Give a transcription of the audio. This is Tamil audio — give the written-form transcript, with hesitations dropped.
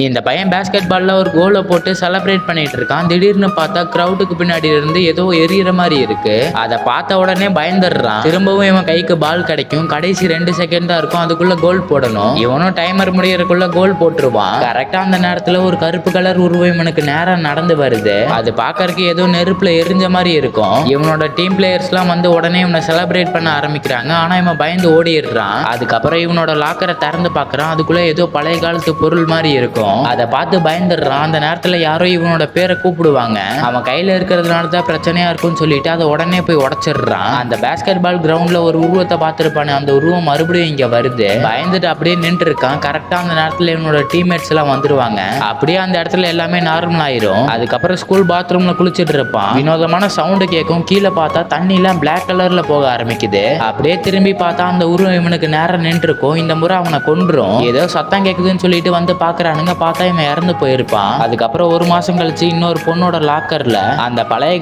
இந்த பையன் பேஸ்கெட் பால்ல ஒரு கோலை போட்டு செலிப்ரேட் பண்ணிட்டு இருக்கான். திடீர்னு பார்த்தா கிரவுடுக்கு பின்னாடி இருந்து ஏதோ எரியற மாதிரி இருக்கு. அதை பார்த்த உடனே பயந்துடுறான். திரும்பவும் இவன் கைக்கு பால் கிடைக்கும். கடைசி 2 செகண்ட் தான் இருக்கும், அதுக்குள்ள கோல் போடணும். இவனும் டைமர் முடியறதுக்குள்ள கோல் போட்டுருவான். கரெக்டா அந்த நேரத்துல ஒரு கருப்பு கலர் உருவம் இவனுக்கு நேரா நடந்து வருது. அது பாக்கறதுக்கு ஏதோ நெருப்புல எரிஞ்ச மாதிரி இருக்கும். இவனோட டீம் பிளேயர்ஸ் எல்லாம் வந்து உடனே இவனை செலிப்ரேட் பண்ண ஆரம்பிக்கிறாங்க. ஆனா இவன் பயந்து ஓடிடுறான். அதுக்கப்புறம் இவனோட லாக்கரை திறந்து பாக்குறான். அதுக்குள்ள ஏதோ பழைய காலத்து பொருள் மாதிரி இருக்கும். அதை பார்த்து பயந்துடுறான். அந்த நேரத்துல யாரோ இவனோட பேரை கூப்பிடுவாங்க. அவன் கையில இருக்கிறதுனால தான் பிரச்சனையா இருக்கும்னு சொல்லிட்டு அதை உடனே போய் உடைச்சிடுறான். அந்த பேஸ்கெட் பால் கிரவுண்ட்ல ஒரு உருவத்தை பார்த்திருப்பானே, அந்த உருவம் மறுபடியும் இங்க வருது. பயந்துட்டு அப்படியே நின்று இருக்கான். கரெக்டா அந்த நேரத்துல இவனோட டீம்மேட்ஸ் எல்லாம் வந்துருவாங்க. அப்படியே அந்த இடத்துல எல்லாமே நார்மல் ஆயிரும். அதுக்கப்புறம் ஸ்கூல் பாத்ரூம்ல குளிச்சிட்டு இருப்பான். வினோதமான சவுண்டு கேட்கும். கீழே பார்த்தா தண்ணி எல்லாம் பிளாக் கலர்ல போக ஆரம்பிக்குது. அப்படியே திரும்பி பார்த்தா அந்த உருவம் இவனுக்கு நேரம் நின்று இருக்கும். இந்த முறை அவனை கொன்றும். ஏதோ சத்தம் கேக்குதுன்னு சொல்லிட்டு வந்து பாக்குறானுங்க. பார்த்தா இவன் இறந்து போயிருப்பான். அதுக்கப்புறம் 1 மாசம் கழிச்சு இன்னொரு பொண்ணோட லாக்கர்ல அந்த பழைய